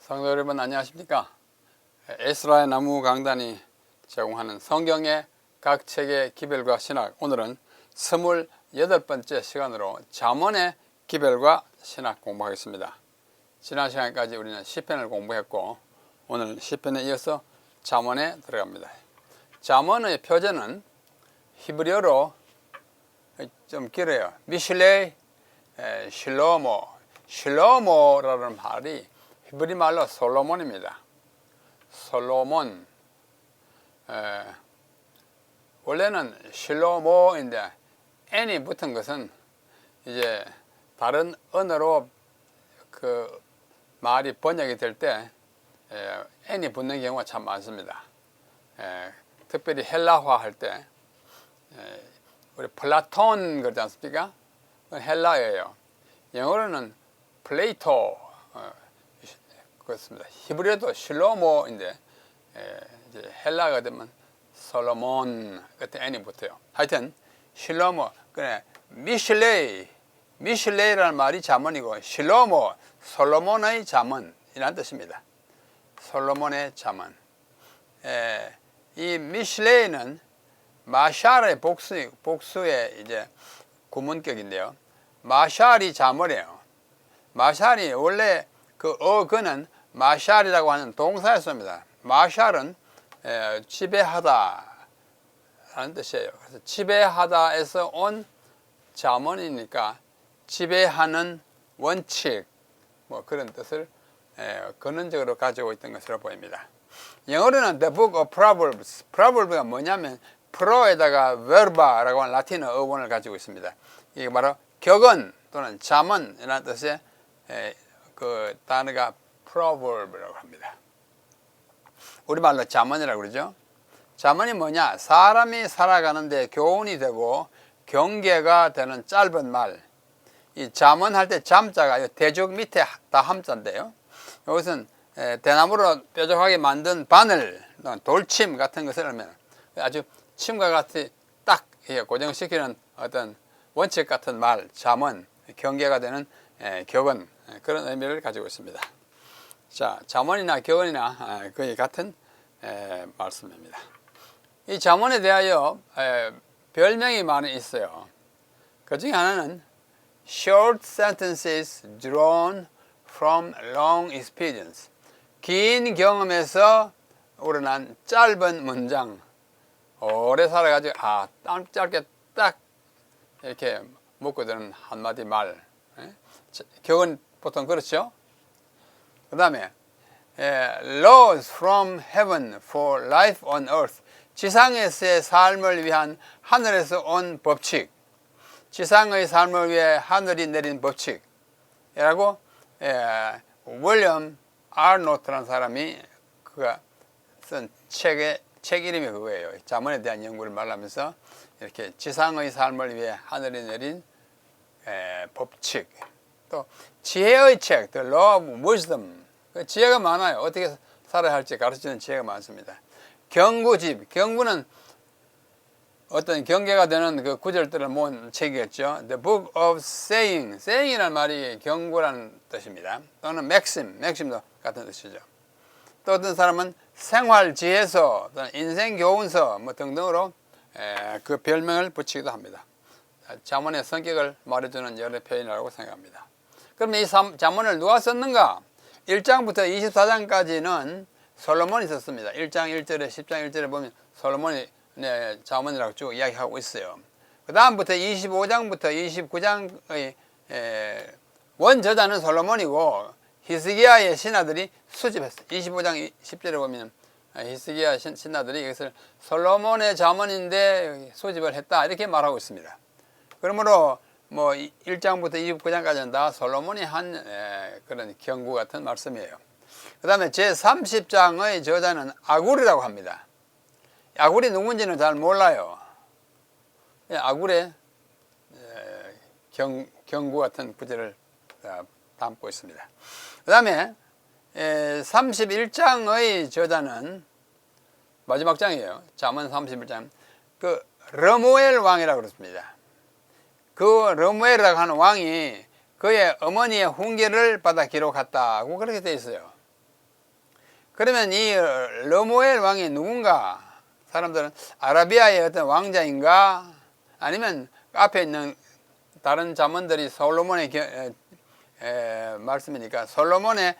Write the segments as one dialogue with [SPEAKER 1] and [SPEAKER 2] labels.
[SPEAKER 1] 성도 여러분 안녕하십니까? 에스라의 나무 강단이 제공하는 성경의 각 책의 기별과 신학, 오늘은 28번째 시간으로 잠언의 기별과 신학 공부하겠습니다. 지난 시간까지 우리는 시편을 공부했고 오늘 시편에 이어서 잠언에 들어갑니다. 잠언의 표제는 히브리어로 좀 길어요. 미실레 실로모라는 말이 히브리 말로 솔로몬입니다. 솔로몬. 원래는 실로모인데 n이 붙은 것은 이제 다른 언어로 그 말이 번역이 될 때 n이 붙는 경우가 참 많습니다. 특별히 헬라화 할 때 우리 플라톤 그러지 않습니까? 그건 헬라어예요. 영어로는 플레이토 그렇습니다. 히브리어도 실로모인데 이제 헬라가 되면 솔로몬 같은 n이 붙어요. 하여튼 실로모, 그래 미실레이라는 말이 잠언이고 실로모, 솔로몬의 잠언이라는 뜻입니다. 솔로몬의 잠언. 이 미실레이는 마샬의 복수의 이제 구문격인데요. 마샬이 잠언이에요. 마샬이 원래 그 어근은 마샬이라고 하는 동사였습니다. 마샬은 지배하다 라는 뜻이에요. 그래서 지배하다에서 온 잠언이니까 지배하는 원칙 뭐 그런 뜻을 근원적으로 가지고 있던 것으로 보입니다. 영어로는 The Book of Proverbs. Proverbs가 뭐냐면 프로에다가 verba라고 하는 라틴어 어원을 가지고 있습니다. 이게 바로 격언 또는 잠언이라는 뜻의 그 단어가 proverb라고 합니다. 우리말로 잠언이라고 그러죠. 잠언이 뭐냐? 사람이 살아가는데 교훈이 되고 경계가 되는 짧은 말. 이 잠언할 때 잠자가 대죽 밑에 다 함자인데요. 이것은 대나무로 뾰족하게 만든 바늘, 돌침 같은 것을 하면 아주 침과 같이 딱 고정시키는 어떤 원칙 같은 말, 잠언, 경계가 되는 격언, 그런 의미를 가지고 있습니다. 자, 잠언이나 격언이나 거의 같은 말씀입니다. 이 잠언에 대하여 별명이 많이 있어요. 그 중에 하나는 short sentences drawn from long experience. 긴 경험에서 우러난 짧은 문장. 오래 살아가지고 짧게 딱 이렇게 묻고 드는 한마디 말. 격언 보통 그렇죠. 그 다음에 laws from heaven for life on earth. 지상에서의 삶을 위한 하늘에서 온 법칙. 지상의 삶을 위해 하늘이 내린 법칙이라고 윌리엄 아노트라는 사람이 그가 쓴 책 이름이 그거예요. 잠언에 대한 연구를 말하면서 이렇게 지상의 삶을 위해 하늘이 내린 법칙. 또 지혜의 책, The Law of Wisdom. 지혜가 많아요. 어떻게 살아야 할지 가르치는 지혜가 많습니다. 경구집, 경구는 어떤 경계가 되는 그 구절들을 모은 책이겠죠. The Book of Saying, Saying이라는 말이 경구라는 뜻입니다. 또는 맥심도 같은 뜻이죠. 또 어떤 사람은 생활지혜서, 또는 인생교훈서 뭐 등등으로 그 별명을 붙이기도 합니다. 잠언의 성격을 말해주는 여러 표현이라고 생각합니다. 그러면 이 잠언을 누가 썼는가? 1장부터 24장까지는 솔로몬이 썼습니다. 1장 1절에 10장 1절에 보면 솔로몬이 잠언이라고 쭉 이야기하고 있어요. 그 다음부터 25장부터 29장의 원저자는 솔로몬이고 히스기야의 신하들이 수집했어요. 25장 10절에 보면 히스기야 신하들이 이것을 솔로몬의 잠언인데 수집을 했다 이렇게 말하고 있습니다. 그러므로 뭐 1장부터 29장까지는 다 솔로몬이 한 그런 경구 같은 말씀이에요. 그 다음에 제30장의 저자는 아굴이라고 합니다. 아굴이 누군지는 잘 몰라요. 아굴의 경구 같은 구절을 담고 있습니다. 그 다음에 31장의 저자는 마지막 장이에요. 잠언 31장. 그 르무엘 왕이라고 그렇습니다. 그 르무엘이라고 하는 왕이 그의 어머니의 훈계를 받아 기록했다고 그렇게 되어 있어요. 그러면 이 르무엘 왕이 누군가? 사람들은 아라비아의 어떤 왕자인가? 아니면 앞에 있는 다른 잠언들이 솔로몬의 말씀이니까 솔로몬의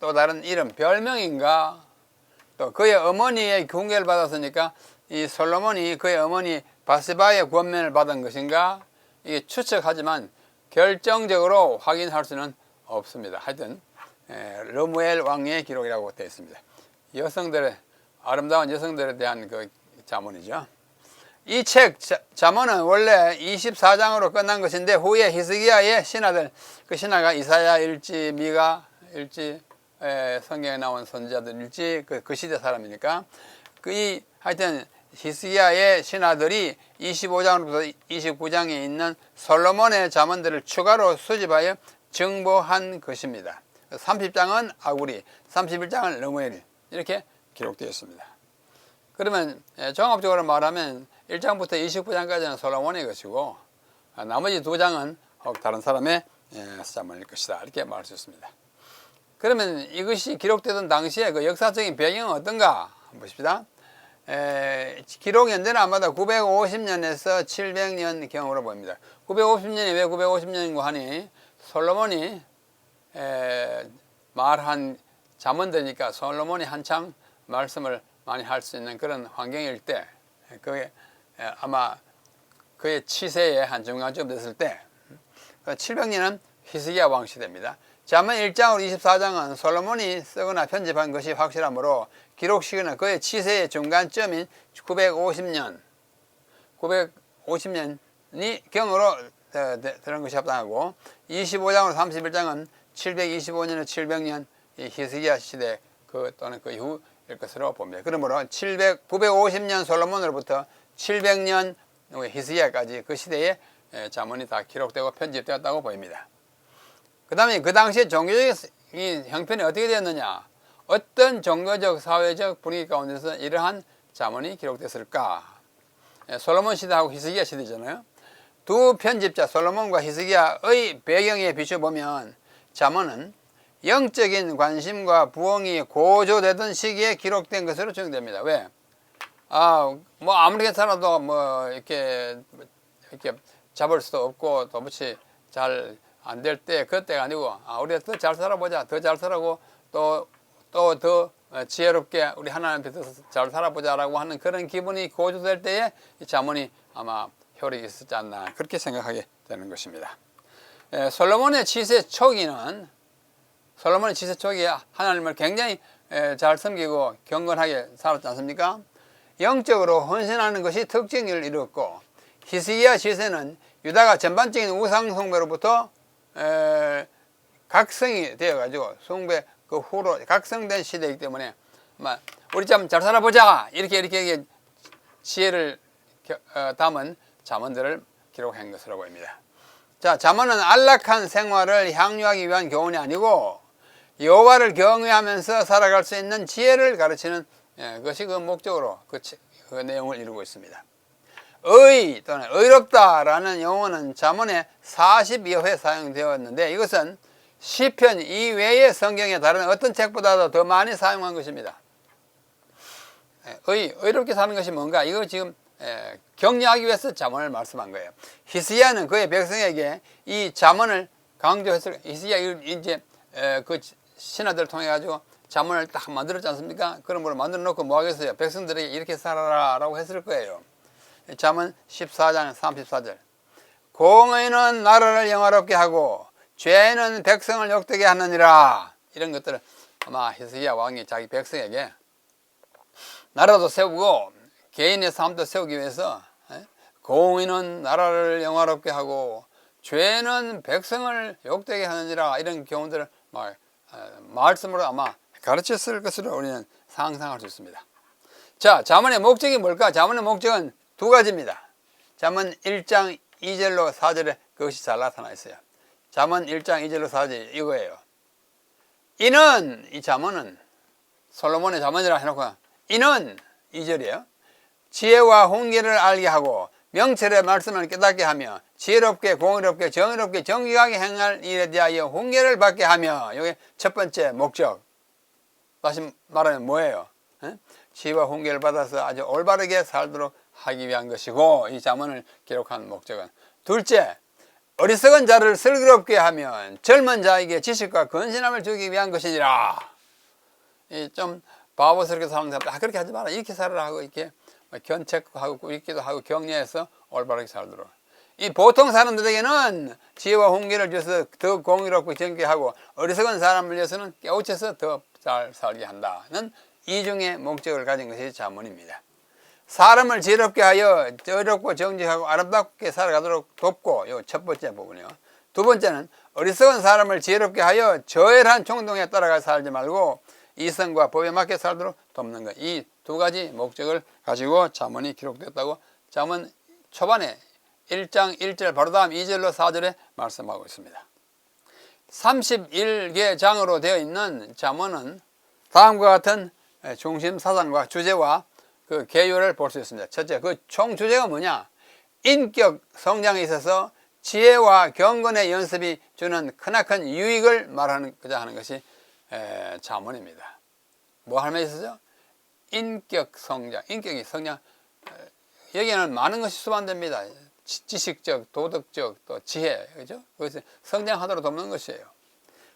[SPEAKER 1] 또 다른 이름, 별명인가? 또 그의 어머니의 훈계를 받았으니까 이 솔로몬이 그의 어머니 바세바의 권면을 받은 것인가? 이게 추측하지만 결정적으로 확인할 수는 없습니다. 하여튼 르무엘 왕의 기록이라고 되어 있습니다. 여성들의 아름다운 여성들에 대한 그 잠언이죠. 이 책 잠언은 원래 24장으로 끝난 것인데 후에 히스기야의 신하들, 그 신하가 이사야 일지, 미가 일지, 성경에 나온 선지자들 일지, 그 시대 사람이니까 하여튼 히스기야의 신하들이 25장부터 29장에 있는 솔로몬의 잠언들을 추가로 수집하여 정보한 것입니다. 30장은 아구리, 31장은 르무엘 이렇게 기록되어 있습니다. 그러면 종합적으로 말하면 1장부터 29장까지는 솔로몬의 것이고 나머지 2장은 다른 사람의 잠언일 것이다 이렇게 말할 수 있습니다. 그러면 이것이 기록되던 당시에 그 역사적인 배경은 어떤가 한번 보십시다. 기록 연대는 아마도 950년에서 700년 경으로 보입니다. 950년이 왜 950년인고 하니 솔로몬이 말한 잠언들이니까 솔로몬이 한창 말씀을 많이 할 수 있는 그런 환경일 때, 그게 아마 그의 치세의 한 중간쯤 됐을 때, 700년은 히스기야 왕 시대입니다. 잠언 1장으로 24장은 솔로몬이 쓰거나 편집한 것이 확실하므로 기록 시기는 그의 치세의 중간점인 950년이 경으로 되는 것이 합당하고 25장으로 31장은 725년에서 700년 이 히스기야 시대 또는 그 이후일 것으로 봅니다. 그러므로 950년 솔로몬으로부터 700년 히스기야까지 그 시대에 잠언이 다 기록되고 편집되었다고 보입니다. 그 다음에 그 당시에 종교적인 형편이 어떻게 되었느냐, 어떤 종교적 사회적 분위기 가운데서 이러한 잠언이 기록됐을까? 솔로몬 시대하고 히스기야 시대잖아요. 두 편집자 솔로몬과 히스기야의 배경에 비춰보면 잠언은 영적인 관심과 부흥이 고조되던 시기에 기록된 것으로 정됩니다. 왜? 뭐 아무리 살아도 뭐 이렇게 잡을 수도 없고 도무지 잘 안 될 때 그때가 아니고 우리가 더 잘 살아보자, 더 잘 살아고 또 더 지혜롭게 우리 하나님 앞에서 잘 살아보자라고 하는 그런 기분이 고조될 때에 이 잠언이 아마 효력이 있었지 않나 그렇게 생각하게 되는 것입니다. 솔로몬의 치세 초기에 하나님을 굉장히 잘 섬기고 경건하게 살았지 않습니까? 영적으로 헌신하는 것이 특징을 이루었고 히스기야 시세는 유다가 전반적인 우상 숭배로부터 각성이 되어가지고 숭배 그 후로 각성된 시대이기 때문에 우리 좀 잘 살아보자 이렇게 지혜를 담은 잠언들을 기록한 것으로 보입니다. 자, 잠언은 안락한 생활을 향유하기 위한 교훈이 아니고 여호와를 경외하면서 살아갈 수 있는 지혜를 가르치는 것이 그 목적으로 그 내용을 이루고 있습니다. 의 또는 의롭다라는 용어는 잠언에 40여 회 사용되었는데 이것은 시편 이외의 성경의 다른 어떤 책보다도 더 많이 사용한 것입니다. 의롭게 사는 것이 뭔가? 이거 지금 격려하기 위해서 잠언을 말씀한 거예요. 히스기야는 그의 백성에게 이 잠언을 강조했을 거예요. 히스기야 이제 그 신하들을 통해 가지고 잠언을 딱 만들었지 않습니까? 그러므로 만들어 놓고 뭐 하겠어요? 백성들에게 이렇게 살아라 라고 했을 거예요. 잠언 14장 34절 공의는 나라를 영화롭게 하고 죄는 백성을 욕되게 하느니라. 이런 것들을 아마 히스기야 왕이 자기 백성에게 나라도 세우고 개인의 삶도 세우기 위해서 공의는 나라를 영화롭게 하고 죄는 백성을 욕되게 하느니라 이런 교훈들을 말씀으로 아마 가르쳤을 것으로 우리는 상상할 수 있습니다. 자, 잠언의 목적이 뭘까? 잠언의 목적은 두 가지입니다. 잠언 1장 2절로 4절에 그것이 잘 나타나 있어요. 잠언 1장 2절로 4절 이거예요. 이는 이 잠언은 솔로몬의 잠언이라 해놓고 이는 2절이에요. 지혜와 훈계를 알게 하고 명철의 말씀을 깨닫게 하며 지혜롭게 공의롭게 정의롭게 정직하게 행할 일에 대하여 훈계를 받게 하며 이게 첫 번째 목적. 다시 말하면 뭐예요? 지혜와 훈계를 받아서 아주 올바르게 살도록 하기 위한 것이고, 이 잠언을 기록한 목적은. 둘째, 어리석은 자를 슬기롭게 하면 젊은 자에게 지식과 건신함을 주기 위한 것이니라. 좀 바보스럽게 사는 사람들, 그렇게 하지 마라, 이렇게 살아라 하고, 이렇게 견책하고 꾸짖기도 하고 격려해서 올바르게 살도록. 이 보통 사람들에게는 지혜와 훈계를 줘서 더 공의롭고 정직하고, 어리석은 사람을 위해서는 깨우쳐서 더 잘 살게 한다는 이중의 목적을 가진 것이 잠언입니다. 사람을 지혜롭게 하여 의롭고 정직하고 아름답게 살아가도록 돕고, 요 첫 번째 부분이요. 두 번째는 어리석은 사람을 지혜롭게 하여 저열한衝動에 따라가 살지 말고 이성과 법에 맞게 살도록 돕는 것. 이 두 가지 목적을 가지고 잠언이 기록됐다고 잠언 초반에 1장 1절 바로 다음 2절로 4절에 말씀하고 있습니다. 31개 장으로 되어 있는 잠언은 다음과 같은 중심 사상과 주제와 그 개요를 볼 수 있습니다. 첫째, 그 총 주제가 뭐냐? 인격 성장에 있어서 지혜와 경건의 연습이 주는 크나큰 유익을 말하고자 하는 것이 잠언입니다. 뭐 하면 있어서 인격 성장, 인격이 성장, 여기에는 많은 것이 수반됩니다. 지식적, 도덕적, 또 지혜, 그죠? 그것이 성장하도록 돕는 것이에요.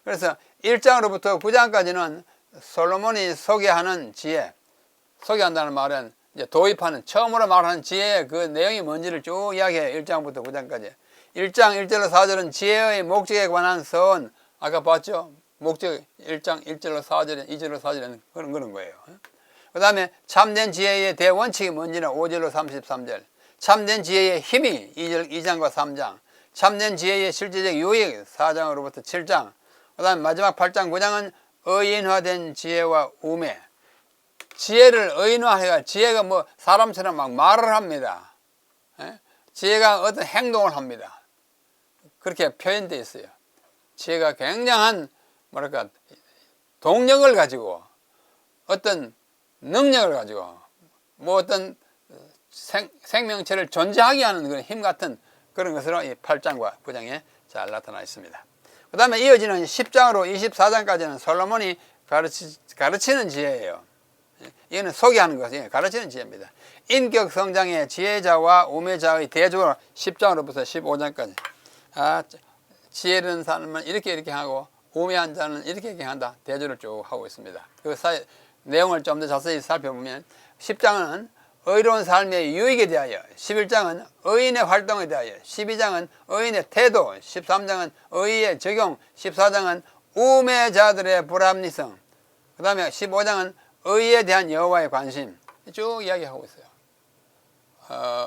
[SPEAKER 1] 그래서 1장으로부터 9장까지는 솔로몬이 소개하는 지혜, 소개한다는 말은 이제 도입하는, 처음으로 말하는 지혜의 그 내용이 뭔지를 쭉 이야기해요. 1장부터 9장까지. 1장 1절로 4절은 지혜의 목적에 관한 서원, 아까 봤죠? 목적 1장 1절로 4절에, 2절로 4절에는 그런 거예요. 그 다음에 참된 지혜의 대원칙이 뭔지는 5절로 33절. 참된 지혜의 힘이 2장과 3장. 참된 지혜의 실제적 유익 4장으로부터 7장. 그 다음에 마지막 8장 9장은 의인화된 지혜와 우매. 지혜를 의인화해야, 지혜가 뭐 사람처럼 막 말을 합니다. 지혜가 어떤 행동을 합니다. 그렇게 표현되어 있어요. 지혜가 굉장한 뭐랄까 동력을 가지고, 어떤 능력을 가지고, 뭐 어떤 생명체를 존재하게 하는 그런 힘 같은 그런 것으로 이 8장과 9장에 잘 나타나 있습니다. 그 다음에 이어지는 10장으로 24장까지는 솔로몬이 가르치는 지혜예요. 이거는 소개하는 것이 가르치는 지혜입니다. 인격 성장의 지혜자와 우매자의 대조로 10장으로부터 15장까지. 지혜로운 사람은 이렇게 하고 우매한 자는 이렇게 한다. 대조를 쭉 하고 있습니다. 그 사이 내용을 좀 더 자세히 살펴보면 10장은 의로운 삶의 유익에 대하여, 11장은 의인의 활동에 대하여, 12장은 의인의 태도, 13장은 의의 적용, 14장은 우매자들의 불합리성, 그 다음에 15장은 의에 대한 여호와의 관심, 쭉 이야기하고 있어요.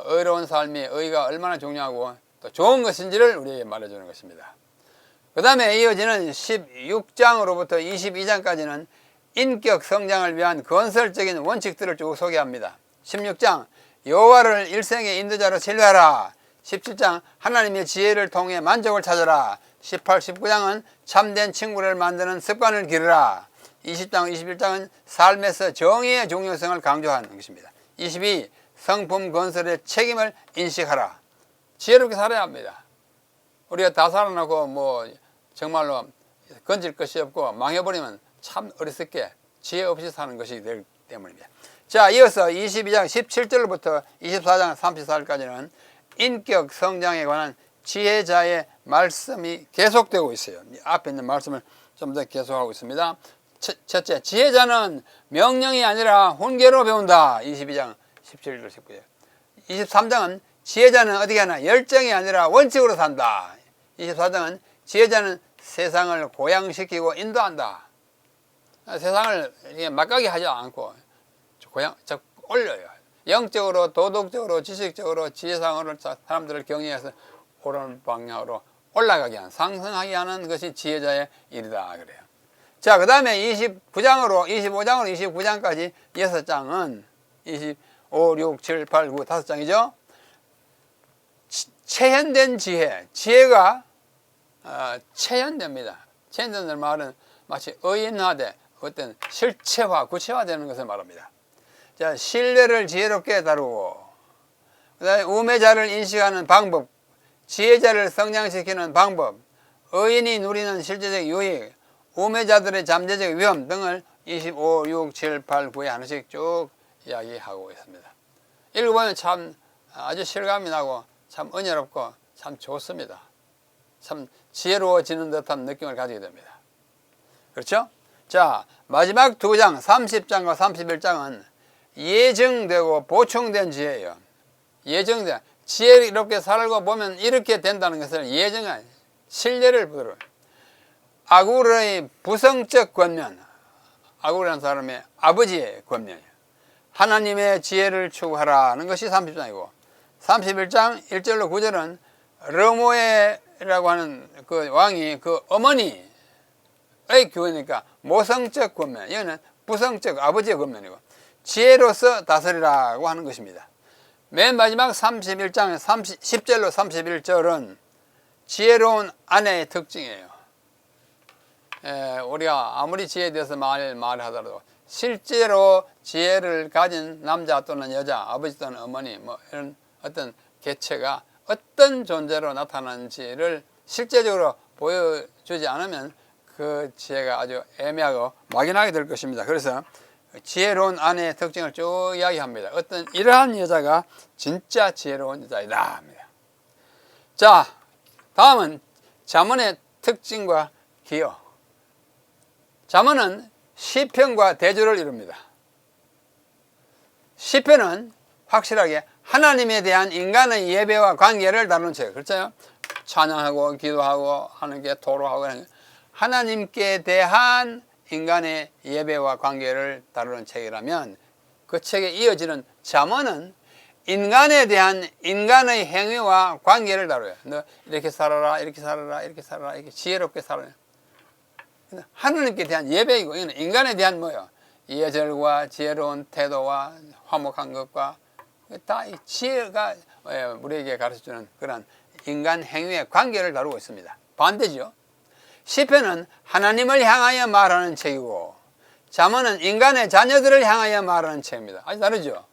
[SPEAKER 1] 의로운 삶이 의가 얼마나 중요하고 또 좋은 것인지를 우리에게 말해주는 것입니다. 그 다음에 이어지는 16장으로부터 22장까지는 인격 성장을 위한 건설적인 원칙들을 쭉 소개합니다. 16장 여호와를 일생의 인도자로 신뢰하라. 17장 하나님의 지혜를 통해 만족을 찾아라. 18, 19장은 참된 친구를 만드는 습관을 기르라. 20장, 21장은 삶에서 정의의 중요성을 강조하는 것입니다. 22, 성품 건설의 책임을 인식하라. 지혜롭게 살아야 합니다. 우리가 다 살아나고 뭐 정말로 건질 것이 없고 망해버리면 참 어리석게 지혜 없이 사는 것이 되기 때문입니다. 자, 이어서 22장 17절부터 24장 34절까지는 인격 성장에 관한 지혜자의 말씀이 계속되고 있어요. 앞에 있는 말씀을 좀 더 계속하고 있습니다. 첫째, 지혜자는 명령이 아니라 훈계로 배운다. 22장 17절 19절. 23장은 지혜자는 어떻게 하나 열정이 아니라 원칙으로 산다. 24장은 지혜자는 세상을 고양시키고 인도한다. 세상을 막가게 하지 않고 올려요. 영적으로, 도덕적으로, 지식적으로, 지혜상으로 사람들을 격려해서 옳은 방향으로 올라가게 하는, 상승하게 하는 것이 지혜자의 일이다 그래요. 자, 그 다음에 25장으로 29장까지 6장은 25, 6, 7, 8, 9, 5장이죠. 체현된 지혜, 지혜가 체현됩니다. 체현된다는 말은 마치 의인화돼 어떤 실체화, 구체화되는 것을 말합니다. 자, 신뢰를 지혜롭게 다루고, 그 다음에 우매자를 인식하는 방법, 지혜자를 성장시키는 방법, 의인이 누리는 실제적 유익, 우매자들의 잠재적 위험 등을 25, 6, 7, 8, 9에 하나씩 쭉 이야기하고 있습니다. 읽어보면 참 아주 실감이 나고 참 은혜롭고 참 좋습니다. 참 지혜로워지는 듯한 느낌을 가지게 됩니다. 그렇죠? 자, 마지막 두 장 30장과 31장은 예정되고 보충된 지혜예요. 예정된, 지혜롭게 살고 보면 이렇게 된다는 것을 예정한 신뢰를 부르는 아굴의 부성적 권면, 아굴이라는 사람의 아버지의 권면이에요. 하나님의 지혜를 추구하라는 것이 30장이고 31장 1절로 9절은 르모에라고 하는 그 왕이 그 어머니의 교회니까 모성적 권면, 이거는 부성적 아버지의 권면이고 지혜로서 다스리라고 하는 것입니다. 맨 마지막 31장 10절로 31절은 지혜로운 아내의 특징이에요. 우리가 아무리 지혜에 대해서 말하더라도 실제로 지혜를 가진 남자 또는 여자, 아버지 또는 어머니 뭐 이런 어떤 개체가 어떤 존재로 나타나는지를 실제적으로 보여주지 않으면 그 지혜가 아주 애매하고 막연하게 될 것입니다. 그래서 지혜로운 아내의 특징을 쭉 이야기합니다. 어떤 이러한 여자가 진짜 지혜로운 여자이다 합니다. 자, 다음은 잠언의 특징과 기여. 잠언은 시편과 대조를 이룹니다. 시편은 확실하게 하나님에 대한 인간의 예배와 관계를 다루는 책. 그렇죠? 찬양하고 기도하고 하는 게 토로하고 하는 게 하나님께 대한 인간의 예배와 관계를 다루는 책이라면 그 책에 이어지는 잠언은 인간에 대한 인간의 행위와 관계를 다뤄요. 너 이렇게 살아라, 이렇게 살아라, 이렇게 살아라, 이렇게 지혜롭게 살아라. 하나님께 대한 예배이고 이건 인간에 대한 뭐예요? 예절과 지혜로운 태도와 화목한 것과 다 이 지혜가 우리에게 가르쳐주는 그런 인간 행위의 관계를 다루고 있습니다. 반대죠. 시편은 하나님을 향하여 말하는 책이고 잠언은 인간의 자녀들을 향하여 말하는 책입니다. 아주 다르죠.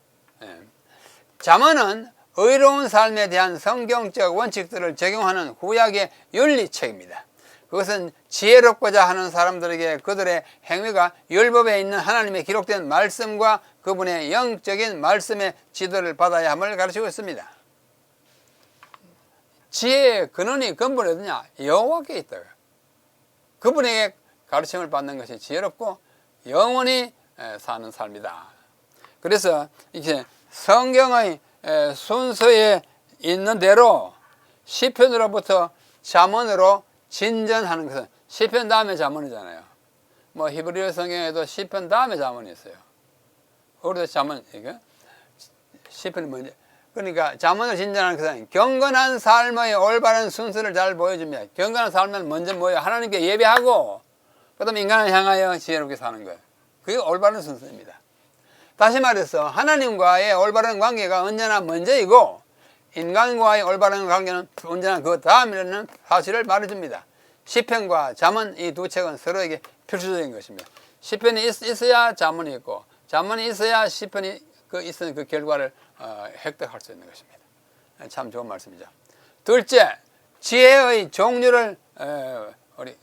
[SPEAKER 1] 잠언은 의로운 삶에 대한 성경적 원칙들을 적용하는 구약의 윤리책입니다. 그것은 지혜롭고자 하는 사람들에게 그들의 행위가 율법에 있는 하나님의 기록된 말씀과 그분의 영적인 말씀의 지도를 받아야 함을 가르치고 있습니다. 지혜의 근원이 근본이 어디냐? 여호와께 있다. 그분에게 가르침을 받는 것이 지혜롭고 영원히 사는 삶이다. 그래서 이렇게 성경의 순서에 있는 대로 시편으로부터 잠언으로 진전하는 것은 시편 다음에 잠언이잖아요. 뭐 히브리어 성경에도 시편 다음에 잠언이 있어요. 우리도 잠언 이게 시편이 먼저. 그러니까 잠언을 진전하는 것은 경건한 삶의 올바른 순서를 잘 보여줍니다. 경건한 삶은 먼저 뭐예요? 하나님께 예배하고 그다음에 인간을 향하여 지혜롭게 사는 거예요. 그게 올바른 순서입니다. 다시 말해서 하나님과의 올바른 관계가 언제나 먼저이고 인간과의 올바른 관계는 언제나 그 다음이라는 사실을 말해줍니다. 시편과 잠언 이 두 책은 서로에게 필수적인 것입니다. 시편이 있어야 잠언이 있고 잠언이 있어야 시편이 있는 그 결과를 획득할 수 있는 것입니다. 참 좋은 말씀이죠. 둘째, 지혜의 종류를 우리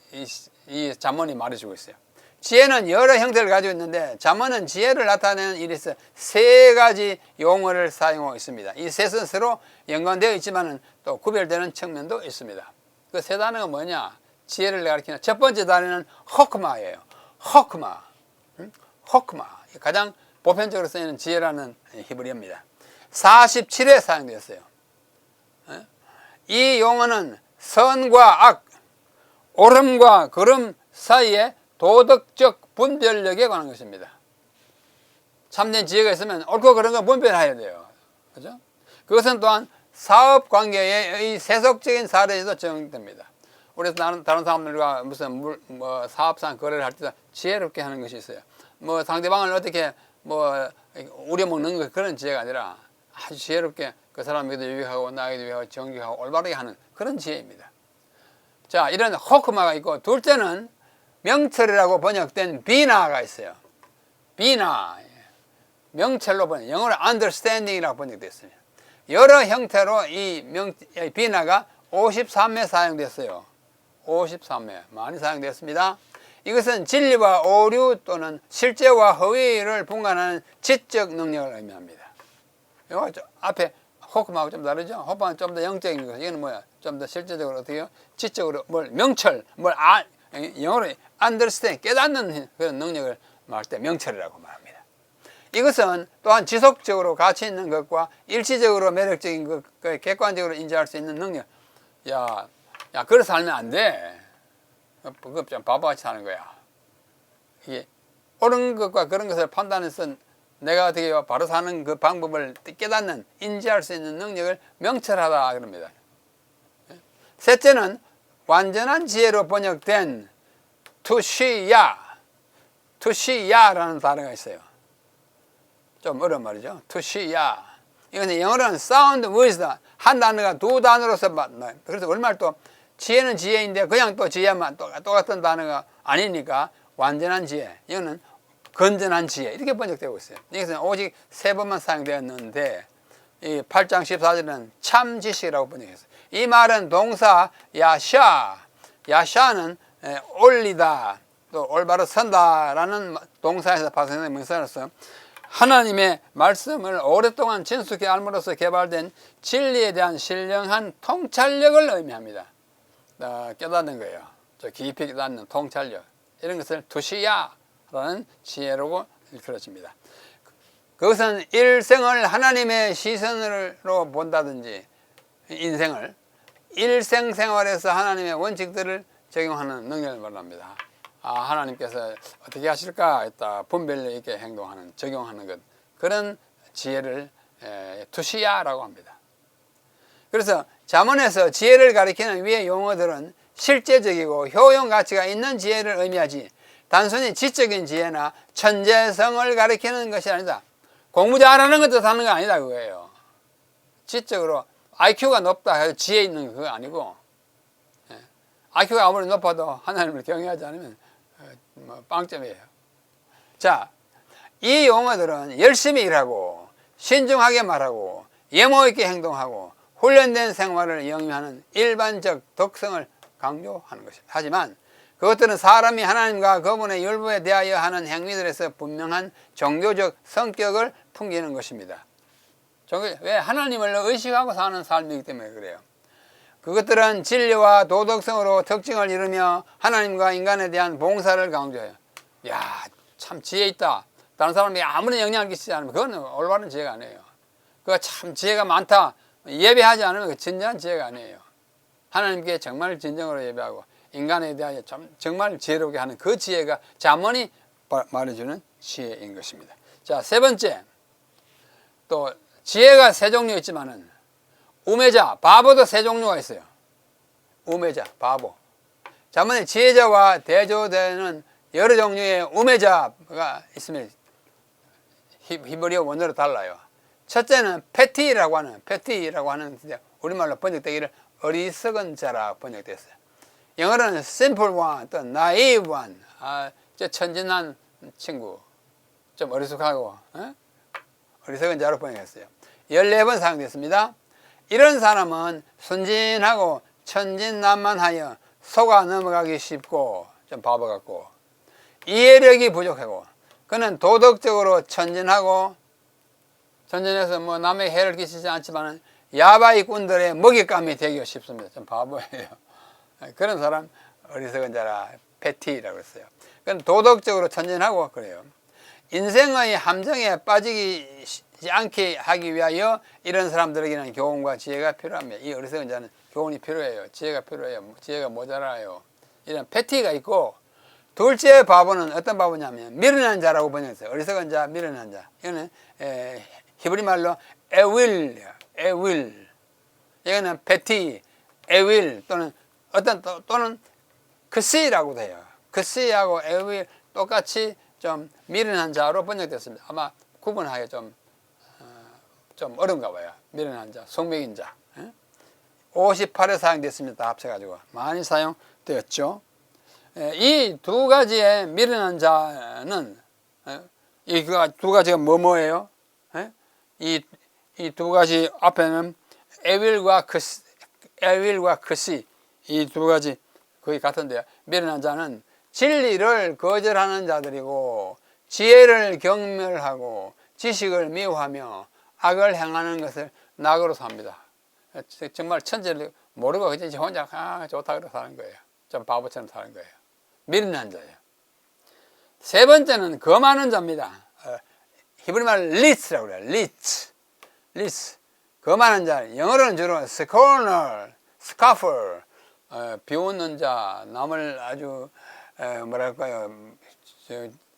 [SPEAKER 1] 이 잠언이 말해주고 있어요. 지혜는 여러 형태를 가지고 있는데 잠언은 지혜를 나타내는 일에서 세 가지 용어를 사용하고 있습니다. 이 셋은 서로 연관되어 있지만 또 구별되는 측면도 있습니다. 그 세 단어가 뭐냐? 지혜를 가리키는 첫 번째 단어는 호크마예요. 호크마. 호크마. 가장 보편적으로 쓰이는 지혜라는 히브리어입니다. 47회 사용되었어요. 이 용어는 선과 악, 옳음과 그름 사이에 도덕적 분별력에 관한 것입니다. 참된 지혜가 있으면 옳고 그런 거 분별해야 돼요. 그죠? 그것은 또한 사업 관계의 세속적인 사례에도 적용됩니다. 우리 다른 사람들과 무슨 사업상 거래를 할 때 지혜롭게 하는 것이 있어요. 뭐 상대방을 어떻게 우려먹는 것 그런 지혜가 아니라 아주 지혜롭게 그 사람에게도 유익하고 나에게도 유익하고 정직하고 올바르게 하는 그런 지혜입니다. 자, 이런 호크마가 있고 둘째는 명철이라고 번역된 비나가 있어요. 비나. 명철로 번역, 영어로 understanding이라고 번역됐습니다. 여러 형태로 이 비나가 53회 사용됐어요. 53회 많이 사용됐습니다. 이것은 진리와 오류 또는 실제와 허위를 분간하는 지적 능력을 의미합니다. 이거 앞에 호흡하고 좀 다르죠? 호흡은 좀 더 영적인 거. 이거는 뭐야? 좀 더 실제적으로 어떻게요? 지적으로 뭘 명철, 영어로 understand, 깨닫는 그런 능력을 말할 때 명철이라고 말합니다. 이것은 또한 지속적으로 가치 있는 것과 일시적으로 매력적인 것, 객관적으로 인지할 수 있는 능력. 야, 그래 살면 안 돼. 그거 좀 바보같이 사는 거야. 이게 옳은 것과 그런 것을 판단해서 내가 어떻게 바로 사는 그 방법을 깨닫는, 인지할 수 있는 능력을 명철하다 그럽니다. 셋째는 완전한 지혜로 번역된 투시야라는 단어가 있어요. 좀 어려운 말이죠. 투시야. 이건 영어로는 sound wisdom. 한 단어가 두 단어로서 만나요. 그래서 우리말 또 지혜는 지혜인데 그냥 또 지혜만 똑같은 단어가 아니니까 완전한 지혜. 이거는 건전한 지혜. 이렇게 번역되고 있어요. 이것은 오직 세 번만 사용되었는데 이 8장 14절은 참 지식이라고 번역했어요. 이 말은 동사 야샤는 올리다, 또 올바로 선다라는 동사에서 파생된 명사로서 하나님의 말씀을 오랫동안 진숙히 알므로써 개발된 진리에 대한 신령한 통찰력을 의미합니다. 깨닫는 거예요. 깊이 깨닫는 통찰력. 이런 것을 투시야라는 지혜라고 일컬어집니다. 그것은 일생을 하나님의 시선으로 본다든지 인생을 일생생활에서 하나님의 원칙들을 적용하는 능력을 말합니다. 하나님께서 어떻게 하실까 했다 분별력 있게 행동하는, 적용하는 것, 그런 지혜를 투시야라고 합니다. 그래서 잠언에서 지혜를 가리키는 위의 용어들은 실제적이고 효용 가치가 있는 지혜를 의미하지 단순히 지적인 지혜나 천재성을 가리키는 것이 아니다. 공부 잘하는 것도 사는 거 아니다 그거예요. 지적으로 IQ가 높다 해서 지혜 있는 그거 아니고, IQ가 아무리 높아도 하나님을 경외하지 않으면 빵점이에요. 자, 이 용어들은 열심히 일하고 신중하게 말하고 예모 있게 행동하고 훈련된 생활을 영위하는 일반적 덕성을 강조하는 것입니다. 하지만 그것들은 사람이 하나님과 그분의 율법에 대하여 하는 행위들에서 분명한 종교적 성격을 풍기는 것입니다. 왜? 하나님을 의식하고 사는 삶이기 때문에 그래요. 그것들은 진리와 도덕성으로 특징을 이루며 하나님과 인간에 대한 봉사를 강조해요. 야, 참 지혜 있다. 다른 사람이 아무런 영향을 끼치지 않으면 그건 올바른 지혜가 아니에요. 그거 참 지혜가 많다. 예배하지 않으면 그 진정한 지혜가 아니에요. 하나님께 정말 진정으로 예배하고 인간에 대하여 정말 지혜롭게 하는 그 지혜가 잠언이 말해주는 지혜인 것입니다. 자, 세 번째, 또 지혜가 세 종류 있지만은 우매자, 바보도 세 종류가 있어요. 우매자, 바보. 잠언에 지혜자와 대조되는 여러 종류의 우매자가 있으면 히브리어 원어로 달라요. 첫째는 패티라고 하는 우리말로 번역되기를 어리석은 자라 번역됐어요. 영어로는 simple one, 또 naive one, 천진한 친구, 좀 어리숙하고 어리석은 자로 번역했어요. 14번 사용됐습니다. 이런 사람은 순진하고 천진난만하여 속아 넘어가기 쉽고 좀 바보 같고 이해력이 부족하고 그는 도덕적으로 천진해서 뭐 남에게 해를 끼치지 않지만 야바이꾼들의 먹잇감이 되기 쉽습니다. 좀 바보예요. 그런 사람 어리석은 자라 패티라고 했어요. 그건 도덕적으로 천진하고 그래요. 인생의 함정에 빠지지 않게 하기 위하여 이런 사람들에게는 교훈과 지혜가 필요합니다. 이 어리석은 자는 교훈이 필요해요. 지혜가 필요해요. 지혜가 모자라요. 이런 패티가 있고, 둘째 바보는 어떤 바보냐면 미련한 자라고 번역했어요. 어리석은 자, 미련한 자. 이거는 히브리 말로 에윌. 이거는 패티, 에윌 또는 크시라고도 해요. 크시하고 에윌 똑같이 좀 미련한 자로 번역됐습니다. 아마 구분하기 좀 어려운가 봐요. 미련한 자, 속맥인 자. 58회 사용됐습니다. 합쳐가지고 많이 사용되었죠. 이 두 가지의 미련한 자는 이 두 가지가 뭐예요? 이 두 가지 앞에는 에윌과 크시 이 두 가지 거의 같은데요. 미련한 자는 진리를 거절하는 자들이고 지혜를 경멸하고 지식을 미워하며 악을 행하는 것을 낙으로 삽니다. 정말 천재를 모르고 그냥 혼자 좋다 그러고 사는 거예요. 좀 바보처럼 사는 거예요. 미련한 자예요. 세 번째는 거만한 자입니다. 히브리 말 리츠라고 그래요. 리츠. 거만한 자. 영어로는 주로 scorner, scoffer, 비웃는 자, 남을 아주 뭐랄까요,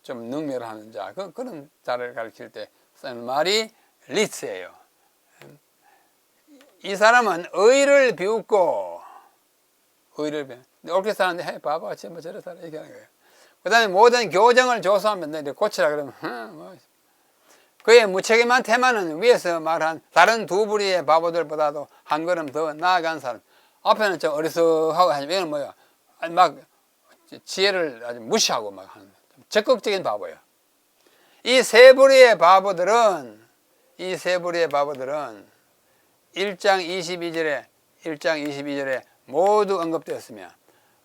[SPEAKER 1] 좀 능멸하는 자, 그런 자를 가리킬 때 쓰는 말이 리츠예요. 이 사람은 의를 비웃고, 옳게 사는데, 헤이, 바보같이 뭐 저래 살아, 이렇게 하는 거예요. 그 다음에 모든 교정을 조소하면 너 고치라 그러면, 그의 무책임한 태만은 위에서 말한 다른 두 부류의 바보들보다도 한 걸음 더 나아간 사람. 앞에는 좀 어리석하고 하지만 이건 뭐야? 막 지혜를 아주 무시하고 막 하는 적극적인 바보예요. 이 세 부류의 바보들은 1장 22절에 모두 언급되었으며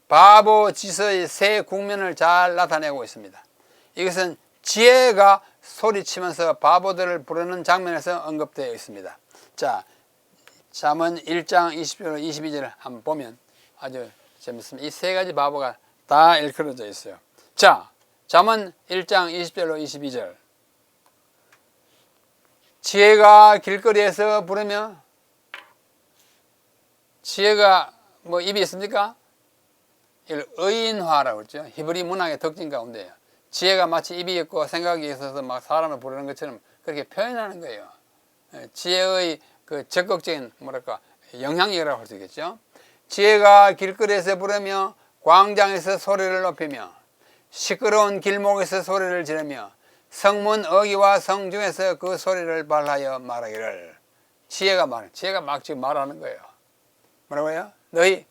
[SPEAKER 1] 바보 지서의 세 국면을 잘 나타내고 있습니다. 이것은 지혜가 소리치면서 바보들을 부르는 장면에서 언급되어 있습니다. 자, 잠언 1장 20절 22절을 한번 보면 아주 재밌습니다. 이 세 가지 바보가 다 일컬어져 있어요. 자, 잠언 1장 20절로 22절. 지혜가 길거리에서 부르며, 지혜가 뭐 입이 있습니까? 이걸 의인화라고 그러죠. 히브리 문학의 특징 가운데요. 지혜가 마치 입이 있고 생각이 있어서 막 사람을 부르는 것처럼 그렇게 표현하는 거예요. 지혜의 그 적극적인 뭐랄까 영향력이라고 할 수 있겠죠. 지혜가 길거리에서 부르며 광장에서 소리를 높이며 시끄러운 길목에서 소리를 지르며 성문 어귀와 성중에서 그 소리를 발하여 말하기를. 지혜가 막 지금 말하는 거예요. 뭐라고요? 너희